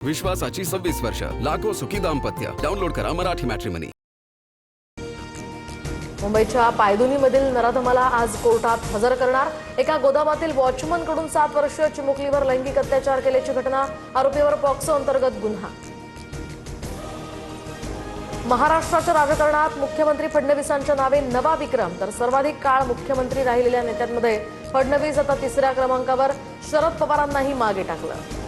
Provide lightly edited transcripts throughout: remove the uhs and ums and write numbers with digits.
विश्वासाची 26 वर्ष, लाखो सुखी दाम्पत्य. डाउनलोड करा मराठी मॅट्रिमनी. मुंबईच्या पायदुनीमधील नराधमाला आज कोर्टात हजर करणार. एका गोदामातील वॉचमनकडून 7 वर्षीय चिमुकलीवर लैंगिक अत्याचार केल्याची घटना. आरोपीवर पॉक्सो अंतर्गत गुन्हा. महाराष्ट्राच्या राजकारणात मुख्यमंत्री फडणवीसांच्या नावे नवा विक्रम. तर सर्वाधिक काळ मुख्यमंत्री राहिलेल्या नेत्यांमध्ये फडणवीस आता 3ऱ्या क्रमांकावर. शरद पवारांनाही मागे टाकलं.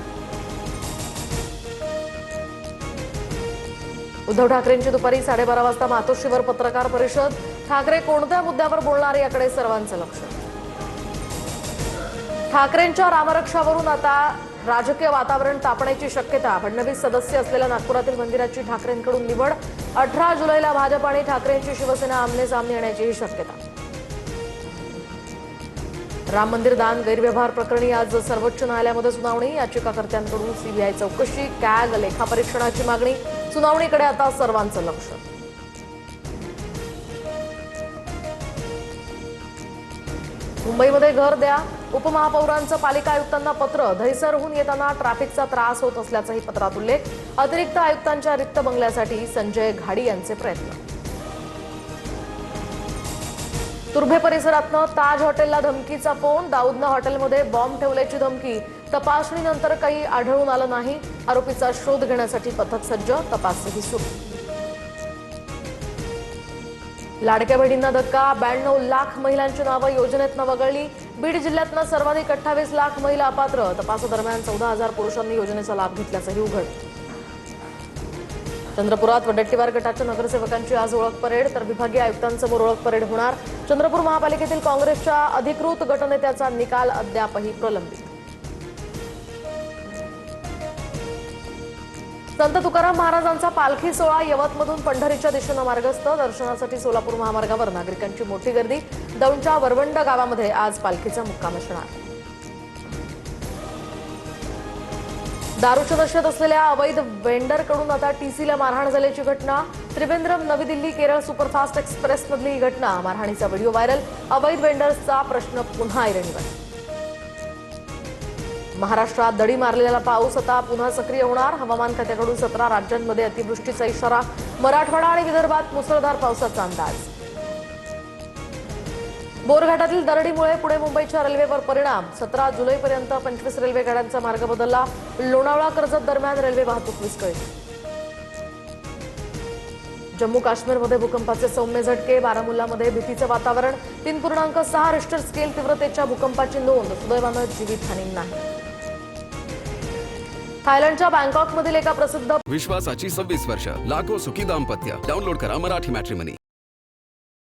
उद्धव ठाकरेंची दुपारी 12:30 वाजता मातोश्रीवर पत्रकार परिषद. ठाकरे कोणत्या मुद्द्यावर बोलणार याकडे सर्वांचं लक्ष. ठाकरेंच्या रामरक्षावरून आता राजकीय वातावरण तापण्याची शक्यता. फडणवीस सदस्य असलेल्या नागपुरातील मंदिराची ठाकरेंकडून निवड. 18 जुलैला भाजप आणि ठाकरेंची शिवसेना आमने सामने येण्याचीही शक्यता. राम मंदिर दान गैरव्यवहार प्रकरणी आज सर्वोच्च न्यायालयामध्ये सुनावणी. याचिकाकर्त्यांकडून सीबीआय चौकशी, कॅग लेखापरीक्षणाची मागणी. सुनावणीकडे आता सर्वांचं लक्ष. मुंबईमध्ये घर द्या. उपमहापौरांचं पालिका आयुक्तांना पत्र. दहिसरहून येताना ट्रॅफिकचा त्रास होत असल्याचाही पत्रात उल्लेख. अतिरिक्त आयुक्तांच्या रिक्त बंगल्यासाठी संजय घाडी यांचे प्रयत्न. तुर्भे परिसरातनं ताज हॉटेलला धमकीचा फोन. दाऊदनं हॉटेलमध्ये बॉम्ब ठेवल्याची धमकी. तपासणीनंतर काही आढळून आलं नाही. आरोपीचा शोध घेण्यासाठी पथक सज्ज. तपासही सुरू. लाडक्या बहिणींना धक्का. 92 लाख महिलांची नावं योजनेतनं वगळली. बीड जिल्ह्यातनं सर्वाधिक 28 लाख महिला अपात्र. तपासादरम्यान 14,000 पुरुषांनी योजनेचा लाभ घेतल्याचंही उघड. चंद्रपुरात वडेट्टीवार गटाच्या नगरसेवकांची आज ओळख परेड. तर विभागीय आयुक्तांसमोर ओळख परेड होणार. चंद्रपूर महापालिकेतील काँग्रेसच्या अधिकृत गटनेत्याचा निकाल अद्यापही प्रलंबित. संत तुकाराम महाराजांचा पालखी सोहळा यवतमधून पंढरीच्या दिशेनं मार्गस्थ. दर्शनासाठी सोलापूर महामार्गावर नागरिकांची मोठी गर्दी. दौंडच्या वरवंड गावामध्ये आज पालखीचा मुक्काम असणार. दारूच्या नशेत असलेल्या अवैध वेंडरकडून आता टीसीला मारहाण झाल्याची घटना. त्रिवेंद्रम नवी दिल्ली केरळ सुपरफास्ट एक्सप्रेसमधली ही घटना. मारहाणीचा व्हिडिओ व्हायरल. अवैध वेंडर्सचा प्रश्न पुन्हा ऐरणीवर. महाराष्ट्रात दडी मारलेला पाऊस आता पुन्हा सक्रिय होणार. हवामान खात्याकडून 17 राज्यांमध्ये अतिवृष्टीचा इशारा. मराठवाडा आणि विदर्भात मुसळधार पावसाचा अंदाज. बोरघाटातील दरडीमुळे पुणे मुंबईच्या रेल्वेवर परिणाम. 17 जुलैपर्यंत 25 रेल्वे गाड्यांचा मार्ग बदलला. लोणावळा कर्जत दरम्यान रेल्वे वाहतूक विस्कळीत. जम्मू काश्मीरमध्ये भूकंपाचे सौम्य झटके. बारामुल्लामध्ये भीतीचं वातावरण. 3.6 रिश्टर स्केल तीव्रतेच्या भूकंपाची नोंद. सुदैवानं जीवितहानी नाही. थायलंडच्या बँकॉकमधील एका प्रसिद्ध विश्वासाची 26 वर्ष, लाखो सुखी दाम्पत्य. डाउनलोड करा मराठी मॅट्रिमनी.